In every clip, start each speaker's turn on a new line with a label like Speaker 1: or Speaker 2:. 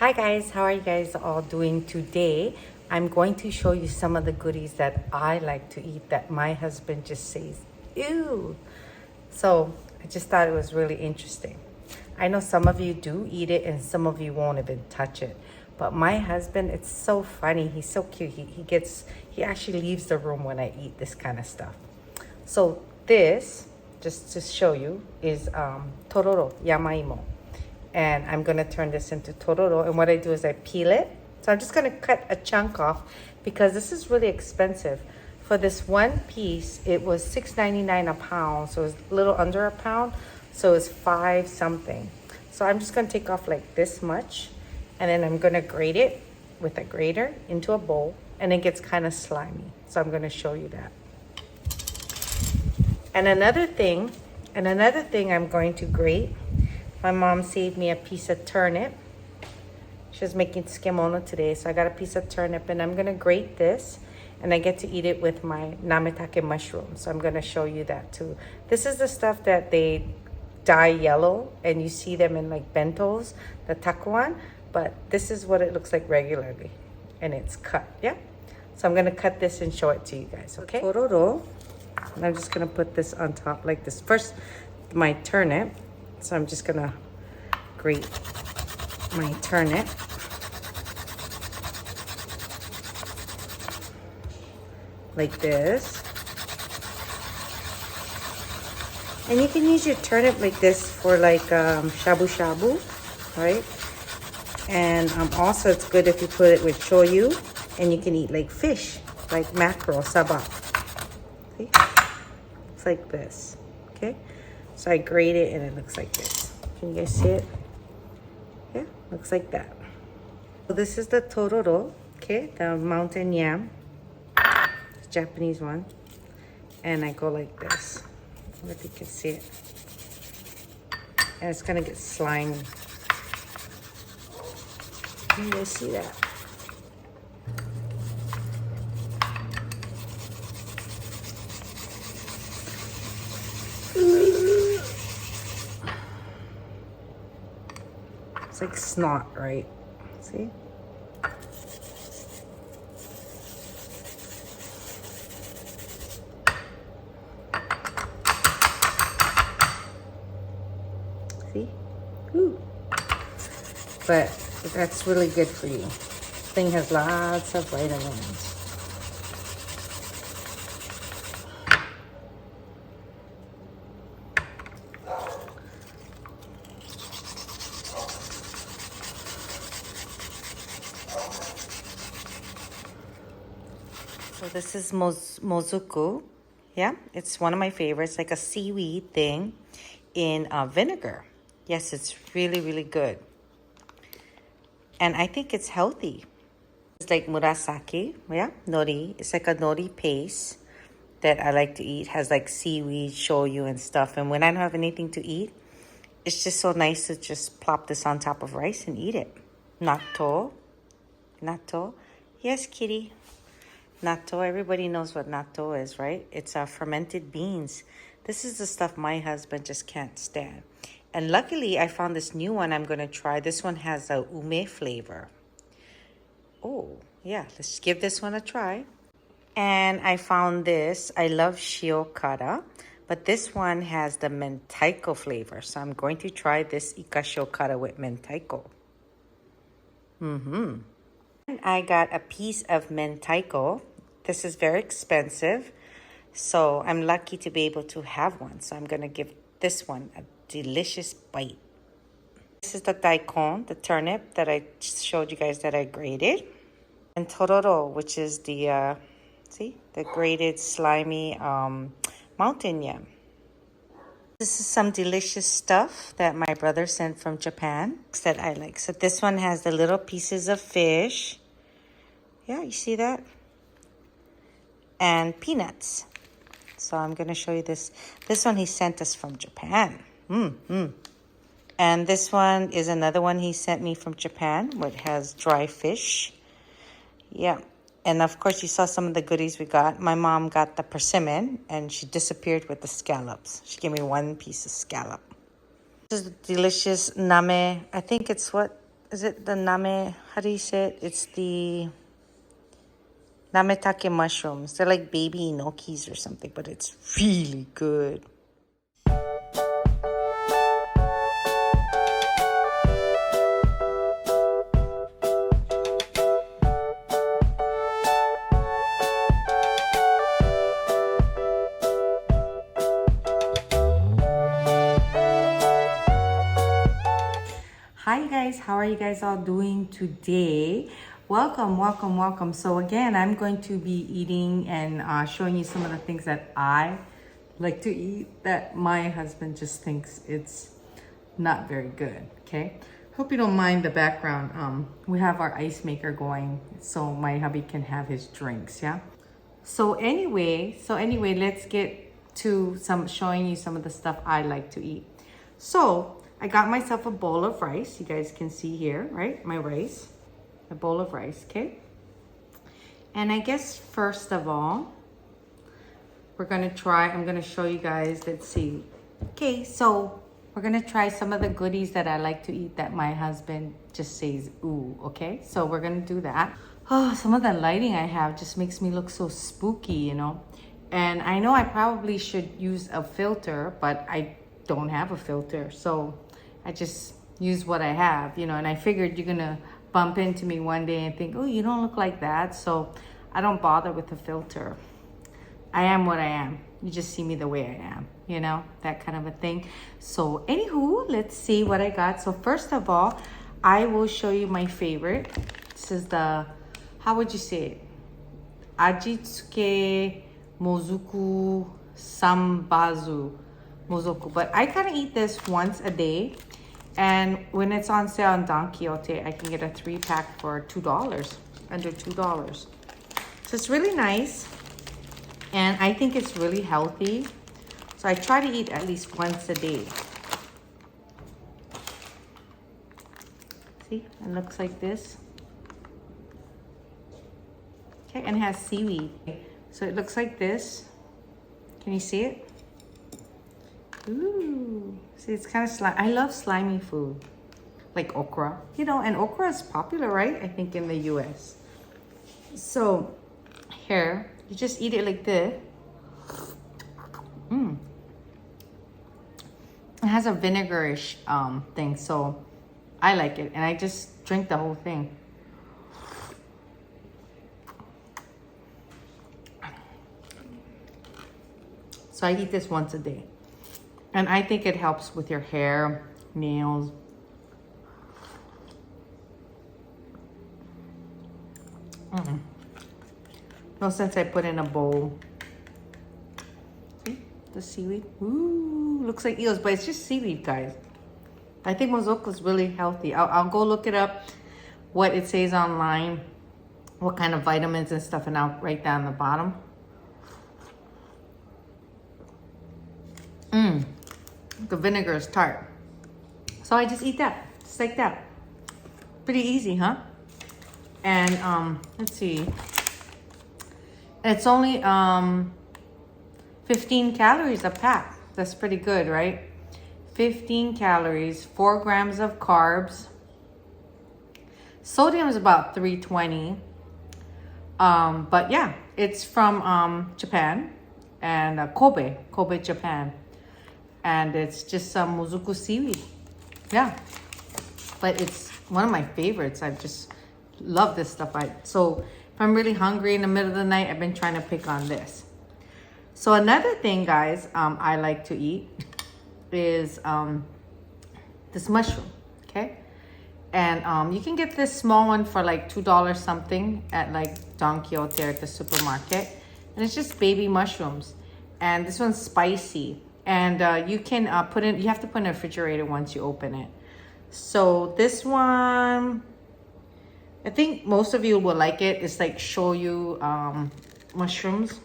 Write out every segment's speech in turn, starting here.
Speaker 1: Hi guys, how are you guys all doing today? I'm going to show you some of the goodies that I like to eat that my husband just says, ew. So I just thought it was really interesting. I know some of you do eat it and some of you won't even touch it. But my husband, it's so funny. He's so cute. He actually leaves the room when I eat this kind of stuff. So this, just to show you, is Tororo, Yamaimo. And I'm gonna turn this into Tororo. And what I do is I peel it. So I'm just gonna cut a chunk off because this is really expensive. For this one piece, it was $6.99 a pound. So it was a little under a pound. So it's 5 something. So I'm just gonna take off like this much. And then I'm gonna grate it with a grater into a bowl. And it gets kind of slimy. So I'm gonna show you that. And another thing I'm going to grate. My mom saved me a piece of turnip. She was making skimono today, so I got a piece of turnip, and I'm gonna grate this, and I get to eat it with my nametake mushrooms. So I'm gonna show you that too. This is the stuff that they dye yellow, and you see them in like bentos, the takuan, but this is what it looks like regularly, and it's cut, yeah? So I'm gonna cut this and show it to you guys, okay? Tororo, and I'm just gonna put this on top like this. First, my turnip. So I'm just gonna grate my turnip. Like this. And you can use your turnip like this for like shabu shabu, right? And also it's good if you put it with shoyu, and you can eat like fish, like mackerel, sabak. See? It's like this, okay? So I grate it and it looks like this. Can you guys see it? Yeah, looks like that. So this is the Tororo, okay? The mountain yam, the Japanese one. And I go like this. I don't know if you can see it. And it's gonna get slimy. Can you guys see that? It's like snot, right? See? See? Ooh. But that's really good for you. This thing has lots of vitamins. So this is Mozuku. Yeah, it's one of my favorites, like a seaweed thing in vinegar. Yes, it's really, really good. And I think it's healthy. It's like murasaki, yeah, nori. It's like a nori paste that I like to eat. It has like seaweed, shoyu, and stuff. And when I don't have anything to eat, it's just so nice to just plop this on top of rice and eat it. Natto. Natto. Yes, kitty. Natto, everybody knows what natto is, right? It's fermented beans. This is the stuff my husband just can't stand. And luckily, I found this new one I'm going to try. This one has a ume flavor. Oh, yeah, let's give this one a try. And I found this. I love Shiokara, but this one has the Mentaiko flavor. So I'm going to try this Shokara with Mentaiko. I got a piece of Mentaiko. This is very expensive, so I'm lucky to be able to have one. So I'm going to give this one a delicious bite. This is the daikon, the turnip that I showed you guys that I grated. And Tororo, which is the, the grated slimy mountain yam. This is some delicious stuff that my brother sent from Japan that I like. So this one has the little pieces of fish. Yeah, you see that? And peanuts. So I'm going to show you this. This one he sent us from Japan. And this one is another one he sent me from Japan, which has dry fish. Yeah. And of course, you saw some of the goodies we got. My mom got the persimmon, and she disappeared with the scallops. She gave me one piece of scallop. This is delicious name. I think it's what? is it the how do you say it? It's the nametake mushrooms. They're like baby enokis or something, but it's really good. Hi guys, how are you guys all doing today? Welcome. So again, I'm going to be eating and showing you some of the things that I like to eat that my husband just thinks it's not very good, okay? Hope you don't mind the background. We have our ice maker going so my hubby can have his drinks, yeah? So anyway, let's get to showing you some of the stuff I like to eat. So I got myself a bowl of rice. You guys can see here, right? My rice, a bowl of rice, okay? And I guess first of all, I'm gonna show you guys, let's see. Okay, so we're gonna try some of the goodies that I like to eat that my husband just says, ooh, okay? So we're gonna do that. Oh, some of the lighting I have just makes me look so spooky, you know? And I know I probably should use a filter, but I don't have a filter. So I just use what I have, you know, and I figured you're gonna bump into me one day and think, oh, you don't look like that. So I don't bother with the filter. I am what I am. You just see me the way I am, you know, that kind of a thing. So anywho, let's see what I got. So first of all, I will show you my favorite. This is the, how would you say it? Ajitsuke Mozuku Sambazu Mozuku. But I kind of eat this once a day. And when it's on sale on Don Quixote, I can get a 3-pack for $2, under $2. So it's really nice. And I think it's really healthy. So I try to eat at least once a day. See, it looks like this. Okay, and it has seaweed. So it looks like this. Can you see it? Ooh, see, it's kind of slimy. I love slimy food, like okra, you know, and okra is popular, right? I think in the US. So here, you just eat it like this. It has a vinegarish thing, so I like it, and I just drink the whole thing. So I eat this once a day. And I think it helps with your hair, nails. No sense I put in a bowl. See the seaweed? Ooh, looks like eels, but it's just seaweed, guys. I think Mozuku is really healthy. I'll go look it up, what it says online, what kind of vitamins and stuff, and I'll write down the bottom. The vinegar is tart. So I just eat that, just like that. Pretty easy, huh? And let's see. It's only 15 calories a pack. That's pretty good, right? 15 calories, 4 grams of carbs. Sodium is about 320. But yeah, it's from Japan and Kobe, Japan. And it's just some Mozuku seaweed. Yeah. But it's one of my favorites. I just love this stuff. So if I'm really hungry in the middle of the night, I've been trying to pick on this. So another thing, guys, I like to eat is this mushroom, okay? And you can get this small one for like $2 something at like Don Quixote or at the supermarket. And it's just baby mushrooms. And this one's spicy. And you can you have to put in a refrigerator once you open it. So this one, I think most of you will like it. It's like shoyu mushrooms.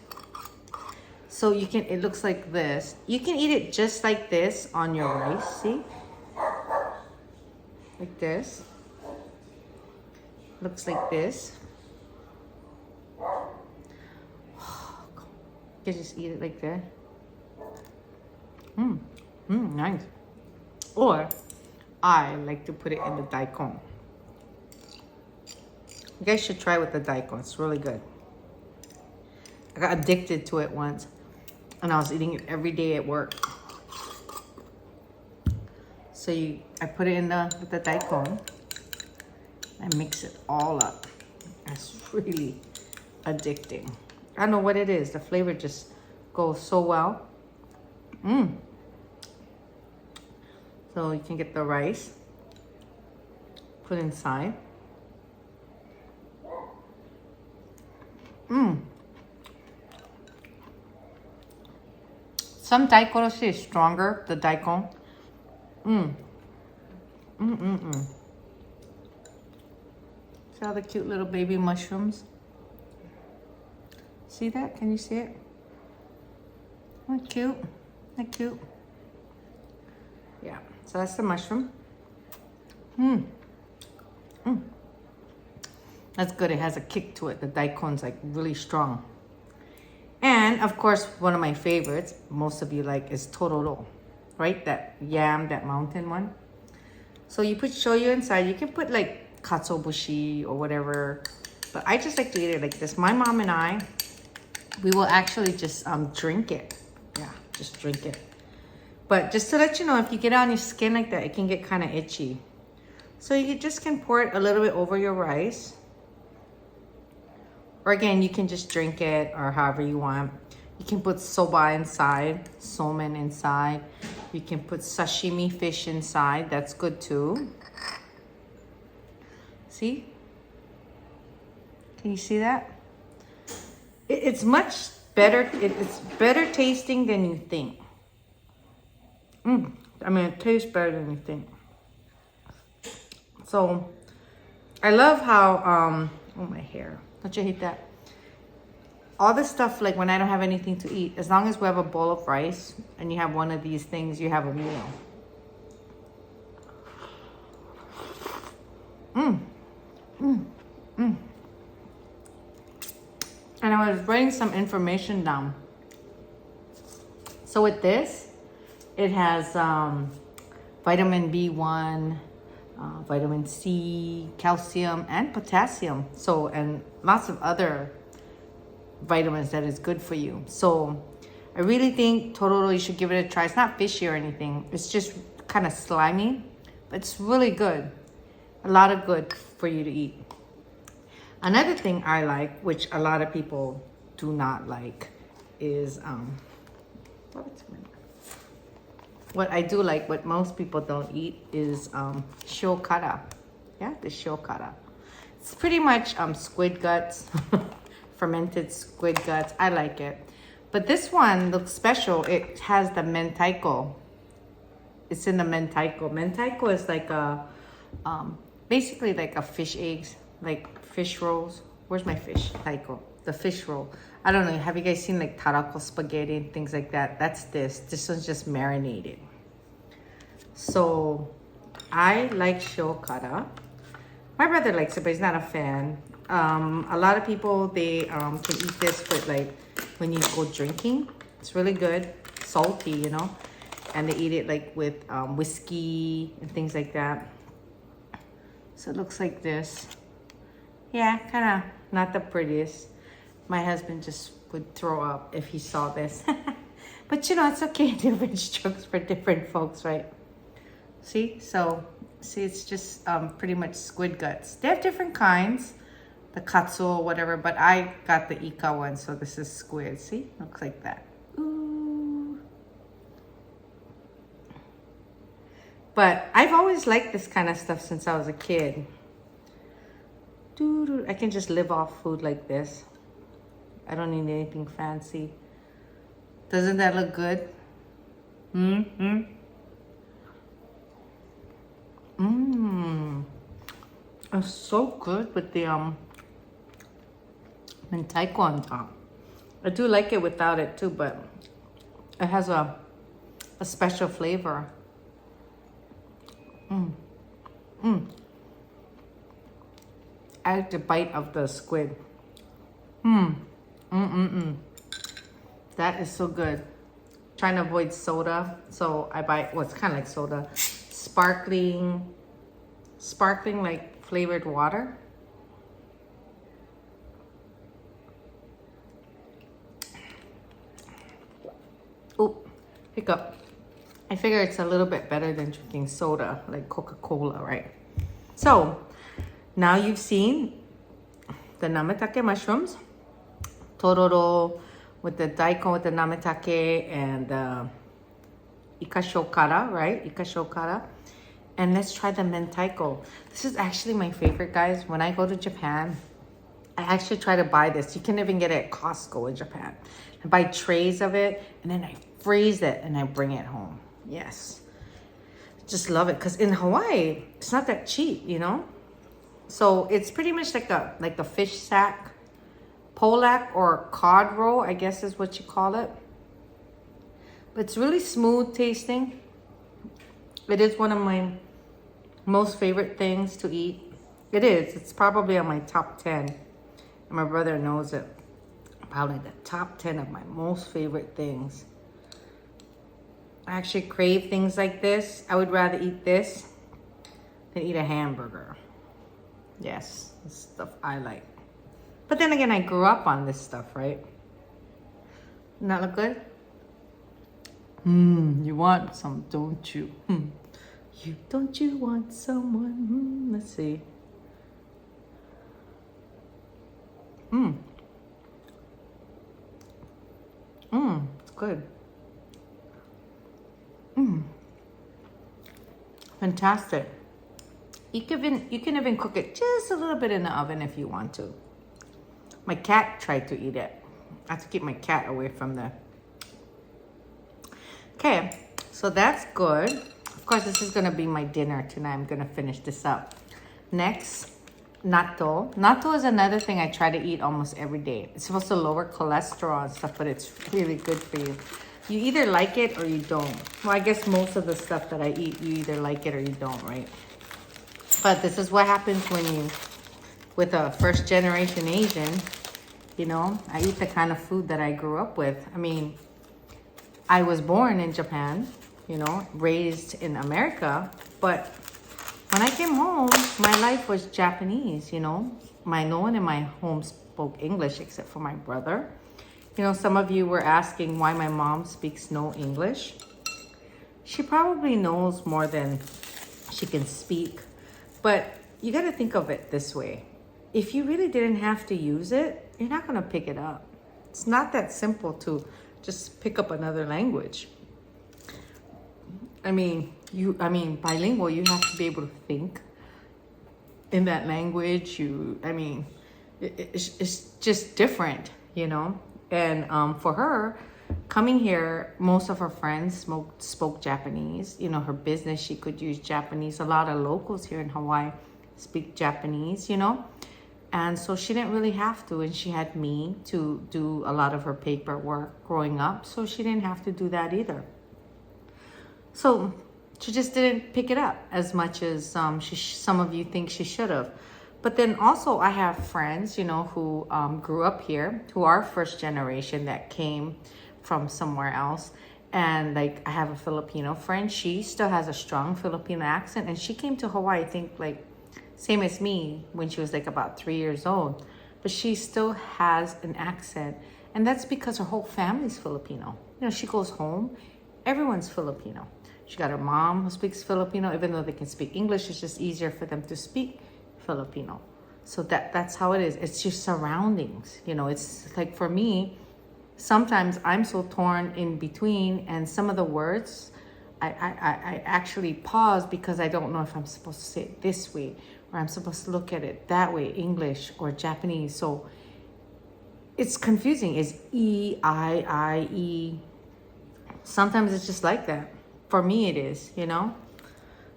Speaker 1: So you can, it looks like this. You can eat it just like this on your rice, see? Like this. Looks like this. You can just eat it like that. Nice. Or I like to put it in the daikon. You guys should try with the daikon. It's really good. I got addicted to it once, and I was eating it every day at work. So I put it in with the daikon and mix it all up. It's really addicting. I don't know what it is. The flavor just goes so well. So you can get the rice, put inside. Some daikoroshi is stronger, the daikon. See all the cute little baby mushrooms? See that? Can you see it? Isn't that cute? Isn't that cute? Yeah, so that's the mushroom. That's good. It has a kick to it. The daikon's like really strong. And of course, one of my favorites, most of you like, is Tororo, right? That yam, that mountain one. So you put shoyu inside. You can put like katsuobushi or whatever, but I just like to eat it like this. My mom and I, we will actually just drink it. Yeah, just drink it. But just to let you know, if you get it on your skin like that, it can get kind of itchy. So you just can pour it a little bit over your rice. Or again, you can just drink it or however you want. You can put soba inside, somen inside. You can put sashimi fish inside. That's good too. See? Can you see that? It's much better. It's better tasting than you think. I mean, it tastes better than you think. So, I love how, oh, my hair. Don't you hate that? All this stuff, like when I don't have anything to eat, as long as we have a bowl of rice and you have one of these things, you have a meal. And I was writing some information down. So with this, it has vitamin B1, vitamin C, calcium, and potassium. So, and lots of other vitamins that is good for you. So I really think Tororo, you should give it a try. It's not fishy or anything. It's just kind of slimy, but it's really good. A lot of good for you to eat. Another thing I like, which a lot of people do not like, is what I do like, what most people don't eat, is Shokara. Yeah, the Shokara. It's pretty much squid guts, fermented squid guts. I like it. But this one looks special. It has the Mentaiko. It's in the Mentaiko. Mentaiko is like a, basically like a fish eggs, like fish rolls. Where's my fish? Taiko. The fish roll. I don't know. Have you guys seen like tarako spaghetti and things like that? That's this. This one's just marinated. So I like Shokara. My brother likes it, but he's not a fan. A lot of people, they can eat this for like when you go drinking. It's really good. Salty, you know. And they eat it like with whiskey and things like that. So it looks like this. Yeah, kind of not the prettiest. My husband just would throw up if he saw this. But you know, it's okay. Different strokes for different folks, right? See? So, see, it's just pretty much squid guts. They have different kinds. The katsuo, whatever. But I got the ika one, so this is squid. See? Looks like that. Ooh. But I've always liked this kind of stuff since I was a kid. I can just live off food like this. I don't need anything fancy. Doesn't that look good? It's so good with the Mentaiko on top. I do like it without it too, but it has a special flavor. I like the bite of the squid. That is so good. Trying to avoid soda, so I buy, well, it's kind of like soda, sparkling like flavored water. hiccup. I figure it's a little bit better than drinking soda, like Coca-Cola, right? So, now you've seen the nametake mushrooms, Tororo with the daikon with the nametake and the Shokara, right? Shokara. And let's try the Mentaiko. This is actually my favorite, guys. When I go to Japan, I actually try to buy this. You can even get it at Costco in Japan. I buy trays of it and then I freeze it and I bring it home. Yes. Just love it. Because in Hawaii, it's not that cheap, you know? So it's pretty much like a fish sack, polak or cod roll, I guess is what you call it. But it's really smooth tasting. It is one of my most favorite things to eat. It is. It's probably on my top 10. And my brother knows it. Probably the top 10 of my most favorite things. I actually crave things like this. I would rather eat this than eat a hamburger. Yes, this stuff I like. But then again, I grew up on this stuff, right? Not look good? You want some, don't you? Don't you want someone? Let's see. It's good. Fantastic. You can even cook it just a little bit in the oven if you want to. My cat tried to eat it. I have to keep my cat away from the... Okay, so that's good. Of course, this is gonna be my dinner tonight. I'm gonna finish this up. Next, natto. Natto is another thing I try to eat almost every day. It's supposed to lower cholesterol and stuff, but it's really good for you. You either like it or you don't. Well, I guess most of the stuff that I eat, you either like it or you don't, right? But this is what happens when you, with a first generation Asian, you know, I eat the kind of food that I grew up with. I mean, I was born in Japan, you know, raised in America, but when I came home, my life was Japanese, you know. No one in my home spoke English except for my brother. You know, some of you were asking why my mom speaks no English. She probably knows more than she can speak, but you got to think of it this way. If you really didn't have to use it, you're not going to pick it up. It's not that simple to just pick up another language. I mean, bilingual, you have to be able to think in that language. It's just different, you know? And for her, coming here, most of her friends spoke Japanese. You know, her business, she could use Japanese. A lot of locals here in Hawaii speak Japanese, you know? And so she didn't really have to. And she had me to do a lot of her paperwork growing up. So she didn't have to do that either. So she just didn't pick it up as much as some of you think she should have. But then also I have friends, you know, who grew up here, who are first generation that came from somewhere else. And like I have a Filipino friend, she still has a strong Filipino accent. And she came to Hawaii, I think like same as me when she was like about 3 years old. But she still has an accent. And that's because her whole family's Filipino. You know, she goes home, everyone's Filipino. She got her mom who speaks Filipino, even though they can speak English, it's just easier for them to speak Filipino. So that's how it is. It's your surroundings. You know, it's like for me, sometimes I'm so torn in between, and some of the words I actually pause because I don't know if I'm supposed to say it this way or I'm supposed to look at it that way, English or Japanese. So it's confusing. It's E, I, E. Sometimes it's just like that. For me, it is, you know?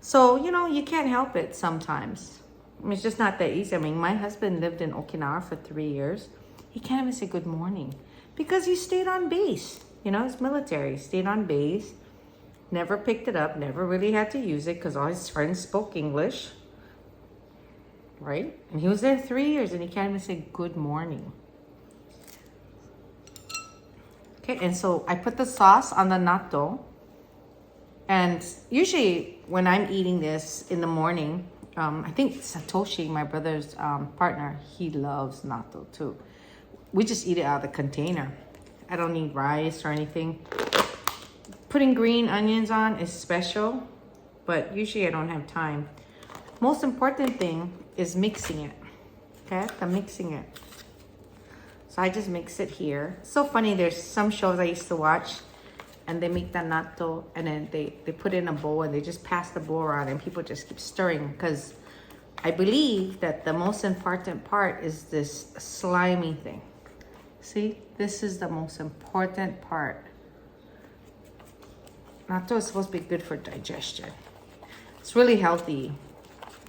Speaker 1: So, you know, you can't help it sometimes. I mean, it's just not that easy. I mean, my husband lived in Okinawa for 3 years. He can't even say good morning because he stayed on base. You know, he's military, stayed on base, never picked it up, never really had to use it because all his friends spoke English, right? And he was there 3 years and he can't even say good morning. Okay, and so I put the sauce on the natto. And usually when I'm eating this in the morning, I think Satoshi, my brother's partner, he loves natto too. We just eat it out of the container. I don't need rice or anything. putting green onions on is special, but usually I don't have time. Most important thing is mixing it. Okay, I'm mixing it. So I just mix it here. It's so funny, there's some shows I used to watch and they make the natto and then they put it in a bowl and they just pass the bowl around and people just keep stirring, because I believe that the most important part is this slimy thing. See, this is the most important part. Natto is supposed to be good for digestion. It's really healthy.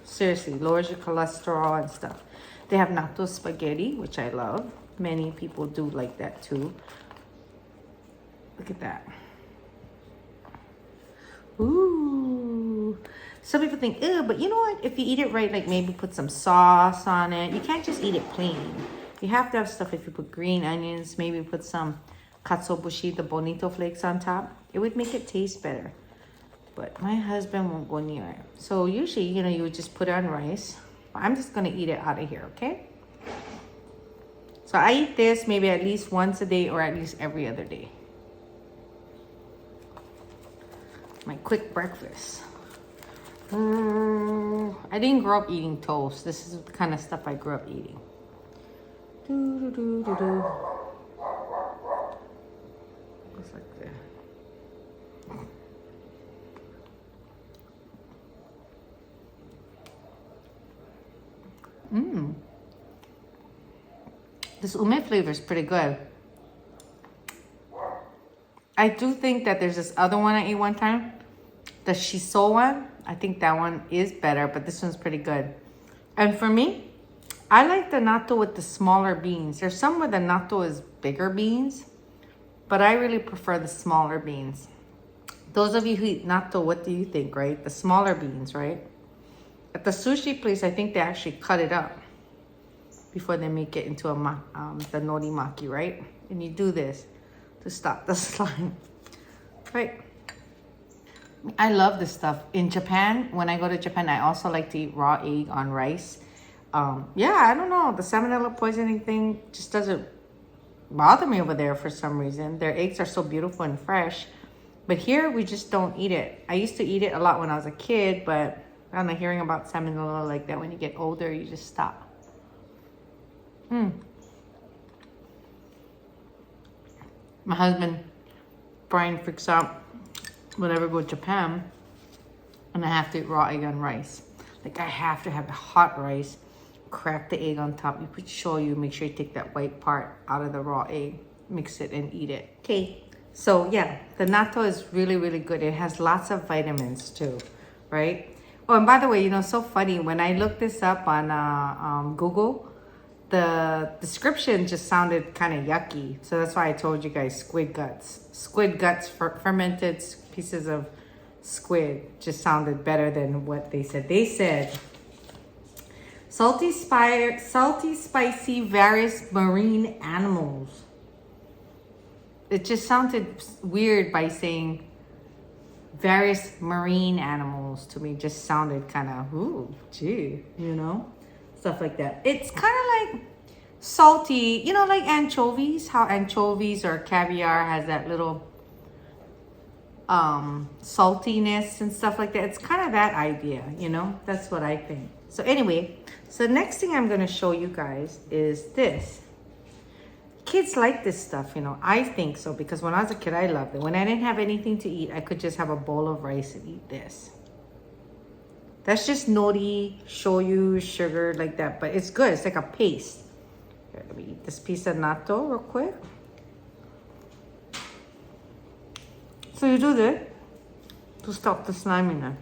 Speaker 1: Seriously, lowers your cholesterol and stuff. They have natto spaghetti, which I love. Many people do like that too. Look at that. Ooh. Some people think, ew, but you know what? If you eat it right, like maybe put some sauce on it. You can't just eat it plain. You have to have stuff. If you put green onions, maybe put some katsuobushi, the bonito flakes on top. It would make it taste better. But my husband won't go near it. So usually, you know, you would just put it on rice. I'm just going to eat it out of here, okay? So I eat this maybe at least once a day or at least every other day. My quick breakfast. I didn't grow up eating toast. This is the kind of stuff I grew up eating. Looks like that. This ume flavor is pretty good. I do think that there's this other one I ate one time, the shiso one. I think that one is better, but this one's pretty good. And for me, I like the natto with the smaller beans. There's some where the natto is bigger beans, but I really prefer the smaller beans. Those of you who eat natto, what do you think, right? The smaller beans, right? At the sushi place, I think they actually cut it up before they make it into a the norimaki, right? And you do this to stop the slime, right? I love this stuff. In Japan, when I go to Japan, I also like to eat raw egg on rice. Yeah, I don't know. The salmonella poisoning thing just doesn't bother me over there for some reason. Their eggs are so beautiful and fresh. But here, we just don't eat it. I used to eat it a lot when I was a kid, but I don't know, hearing about salmonella like that, when you get older, you just stop. My husband, Brian, freaks out whenever I go to Japan and I have to eat raw egg on rice. Like, I have to have hot rice, crack the egg on top. You put shoyu, make sure you take that white part out of the raw egg, mix it and eat it. Okay, so yeah, the natto is really, really good. It has lots of vitamins too, right? Oh, and by the way, you know, so funny. When I looked this up on Google, the description just sounded kind of yucky. So that's why I told you guys squid guts. Squid guts, fermented pieces of squid, just sounded better than what they said. They said salty, spicy, various marine animals. It just sounded weird by saying various marine animals. To me, just sounded kind of, ooh, gee, you know? Stuff like that. It's kind of like salty, you know, like anchovies. How anchovies or caviar has that little saltiness and stuff like that. It's kind of that idea, you know. That's what I think. So anyway, so the next thing I'm going to show you guys is this. Kids like this stuff, you know. I think so, because when I was a kid, I loved it. When I didn't have anything to eat, I could just have a bowl of rice and eat this. That's just nori, shoyu, sugar, like that. But it's good. It's like a paste. Here, let me eat this piece of natto real quick. So you do this to stop the sliminess.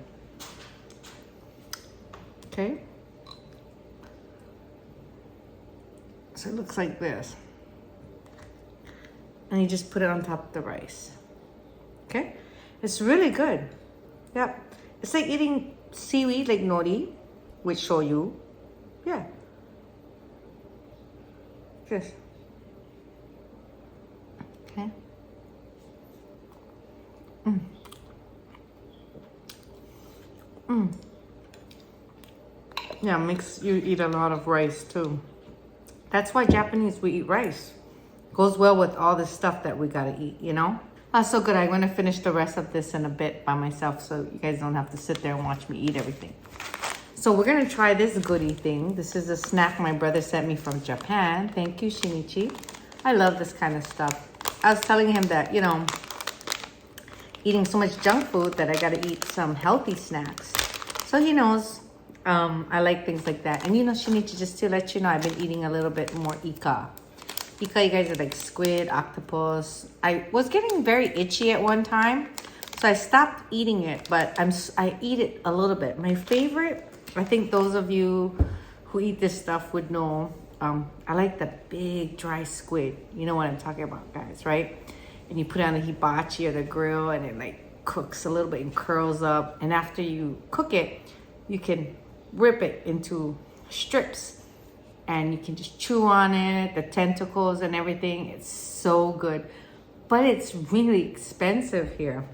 Speaker 1: Okay? So it looks like this. And you just put it on top of the rice. Okay? It's really good. Yep. It's like eating seaweed, like nori, with shoyu. Yeah. This. Okay. Yeah, makes you eat a lot of rice too. That's why Japanese, we eat rice. Goes well with all the stuff that we gotta eat, you know? So good. I'm going to finish the rest of this in a bit by myself so you guys don't have to sit there and watch me eat everything. So we're going to try this goodie thing. This is a snack my brother sent me from Japan. Thank you, Shinichi. I love this kind of stuff. I was telling him that, you know, eating so much junk food that I got to eat some healthy snacks. So he knows I like things like that. And you know, Shinichi, just to let you know, I've been eating a little bit more Ika. Ika, you guys, are like squid, octopus. I was getting very itchy at one time, so I stopped eating it, but I eat it a little bit. My favorite, I think those of you who eat this stuff would know, I like the big dry squid. You know what I'm talking about, guys, right? And you put it on the hibachi or the grill, and it like cooks a little bit and curls up. And after you cook it, you can rip it into strips. And you can just chew on it, the tentacles and everything. It's so good. But it's really expensive here.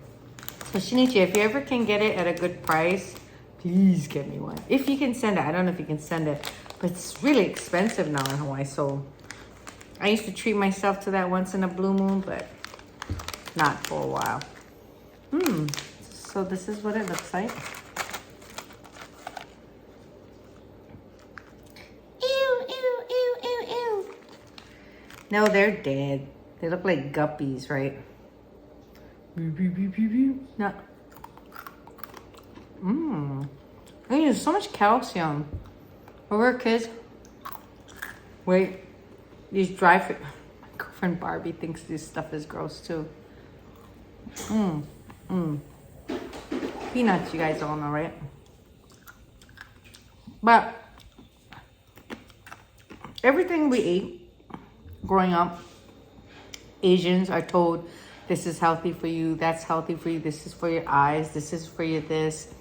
Speaker 1: So Shinichi, if you ever can get it at a good price, please get me one. If you can send it. I don't know if you can send it. But it's really expensive now in Hawaii. So I used to treat myself to that once in a blue moon, but not for a while. So this is what it looks like. No, they're dead. They look like guppies, right? No. There's so much calcium. When we were kids, wait, these dry fish. My girlfriend Barbie thinks this stuff is gross too. Peanuts, you guys all know, right? But everything we ate growing up, Asians are told this is healthy for you, that's healthy for you, this is for your eyes, this is for your this.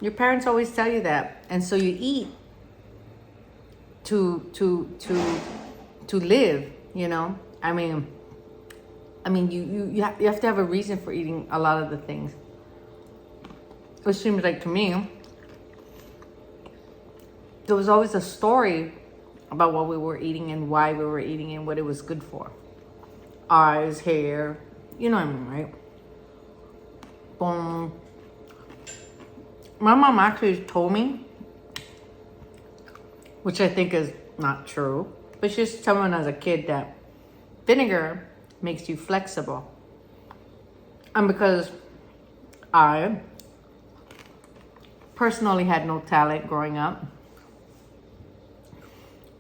Speaker 1: Your parents always tell you that, and so you eat to live. You know, I mean, you have to have a reason for eating a lot of the things. It seems like to me, there was always a story about what we were eating and why we were eating and what it was good for. Eyes, hair, you know what I mean, right? Boom. My mom actually told me, which I think is not true, but she used to tell me when I was a kid that vinegar makes you flexible. And because I personally had no talent growing up,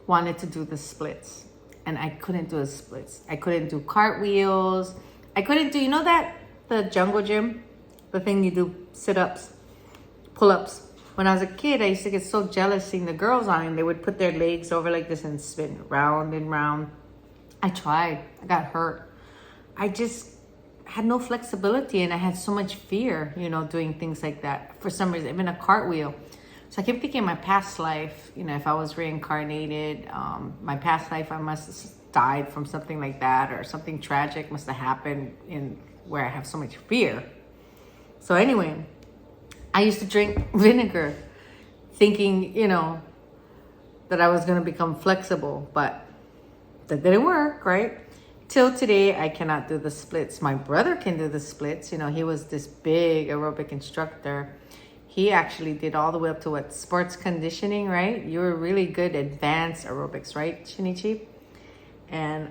Speaker 1: wanted to do the splits, and I couldn't do the splits. I couldn't do cartwheels. I couldn't do, you know that the jungle gym, the thing you do sit-ups, pull-ups. When I was a kid, I used to get so jealous seeing the girls on it, and they would put their legs over like this and spin round and round. I tried. I got hurt. I just had no flexibility, and I had so much fear, you know, doing things like that. For some reason, even a cartwheel. So I kept thinking my past life, you know, if I was reincarnated, my past life, I must have died from something like that, or something tragic must have happened in where I have so much fear. So anyway, I used to drink vinegar thinking, you know, that I was going to become flexible, but that didn't work, right? Till today, I cannot do the splits. My brother can do the splits. You know, he was this big aerobic instructor. He actually did all the way up to what, sports conditioning, right? You were really good advanced aerobics, right, Shinichi? And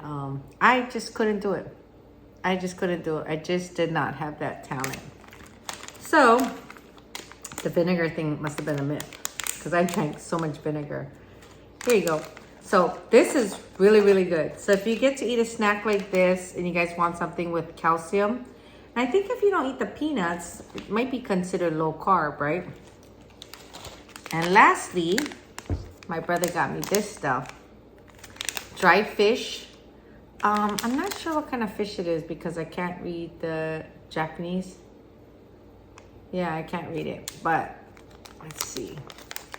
Speaker 1: I just couldn't do it. I just couldn't do it. I just did not have that talent. So the vinegar thing must have been a myth, because I drank so much vinegar. Here you go. So this is really, really good. So if you get to eat a snack like this and you guys want something with calcium, and I think if you don't eat the peanuts, it might be considered low carb, right? And lastly, my brother got me this stuff. Dried fish. I'm not sure what kind of fish it is because I can't read the Japanese. Yeah, I can't read it, but let's see.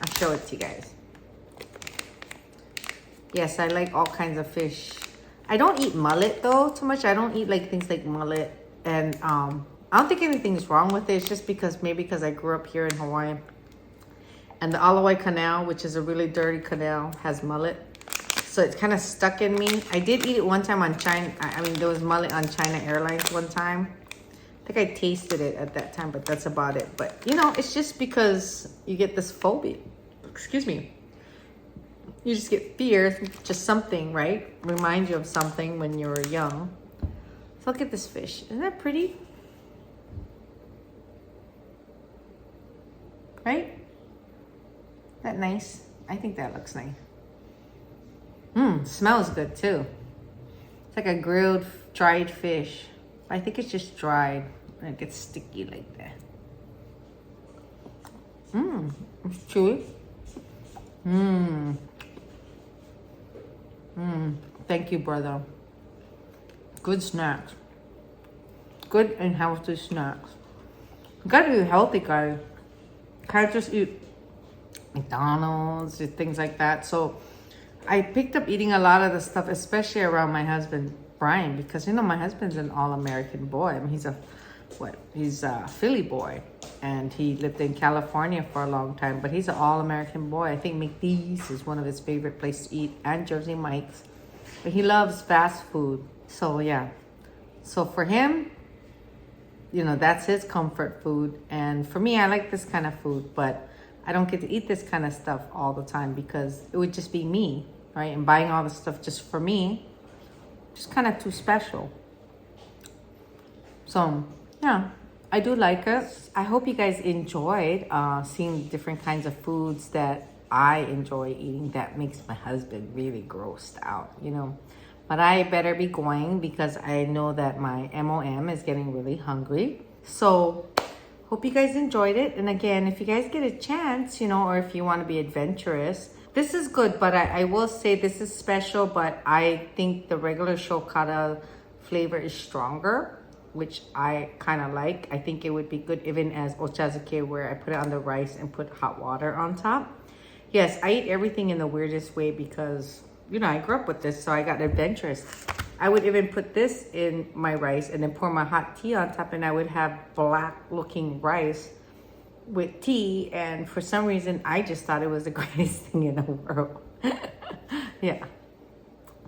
Speaker 1: I'll show it to you guys. Yes, I like all kinds of fish. I don't eat mullet though too much. I don't eat like things like mullet. And I don't think anything's wrong with it. It's just because I grew up here in Hawaii. And the Aloha Canal, which is a really dirty canal, has mullet. So it's kind of stuck in me. I did eat it one time on China. I mean, there was mullet on China Airlines one time. I think I tasted it at that time, but that's about it. But, you know, it's just because you get this phobia. Excuse me. You just get fear, just something, right? Remind you of something when you were young. So look at this fish. Isn't that pretty? Right? That nice? I think that looks nice. Smells good too. It's like a grilled, dried fish. I think it's just dried and it gets sticky like that. It's chewy. Thank you, brother. Good snacks. Good and healthy snacks. You gotta eat healthy, guys. Can't just eat McDonald's and things like that. So I picked up eating a lot of the stuff, especially around my husband, Brian, because, you know, my husband's an all-American boy. I mean, he's a Philly boy, and he lived in California for a long time, but he's an all-American boy. I think McDee's is one of his favorite places to eat, and Jersey Mike's, but he loves fast food. So yeah, so for him, you know, that's his comfort food, and for me, I like this kind of food, but I don't get to eat this kind of stuff all the time because it would just be me, right? And buying all the stuff just for me, just kind of too special. So yeah, I do like it. I hope you guys enjoyed seeing different kinds of foods that I enjoy eating that makes my husband really grossed out, you know. But I better be going because I know that my MOM is getting really hungry. So hope you guys enjoyed it. And again, if you guys get a chance, you know, or if you want to be adventurous, this is good. But I will say this is special, but I think the regular Shokara flavor is stronger, which I kind of like. I think it would be good even as ochazuke, where I put it on the rice and put hot water on top. Yes, I eat everything in the weirdest way because, you know, I grew up with this, so I got adventurous. I would even put this in my rice and then pour my hot tea on top, and I would have black looking rice with tea. And for some reason, I just thought it was the greatest thing in the world. Yeah.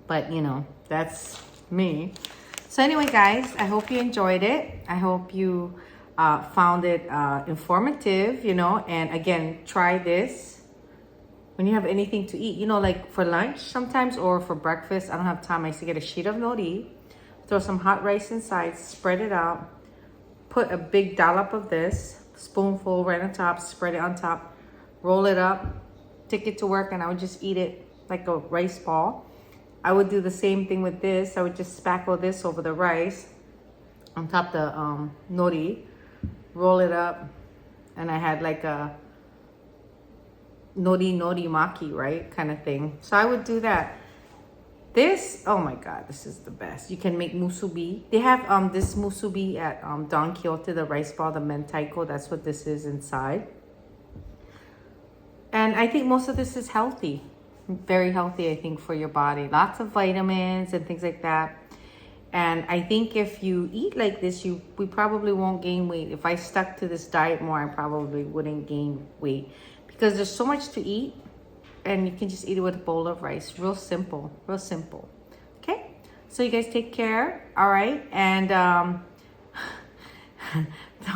Speaker 1: But, you know, that's me. So anyway, guys, I hope you enjoyed it. I hope you found it informative, you know, and again, try this when you have anything to eat, you know, like for lunch sometimes or for breakfast. I don't have time. I used to get a sheet of nori, throw some hot rice inside, spread it out, put a big dollop of this, spoonful right on top, spread it on top, roll it up, take it to work, and I would just eat it like a rice ball. I would do the same thing with this. I would just spackle this over the rice on top the nori, roll it up, and I had like a nori maki, right, kind of thing. So I would do that. This, oh my god, this is the best. You can make musubi. They have this musubi at Don Quixote, the rice ball, the Mentaiko. That's what this is inside. And I think most of this is healthy, very healthy, I think, for your body. Lots of vitamins and things like that. And I think if you eat like this, we probably won't gain weight. If I stuck to this diet more, I probably wouldn't gain weight because there's so much to eat, and you can just eat it with a bowl of rice. Real simple, real simple. Okay, so you guys take care. All right, and don't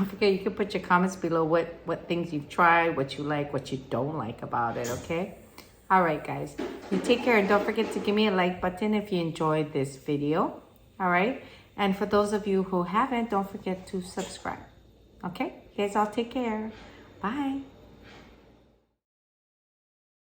Speaker 1: forget, you can put your comments below what things you've tried, what you like, what you don't like about it. Okay. All right, guys, you take care, and don't forget to give me a like button if you enjoyed this video. All right, and for those of you who haven't, don't forget to subscribe. Okay, you guys all take care. Bye.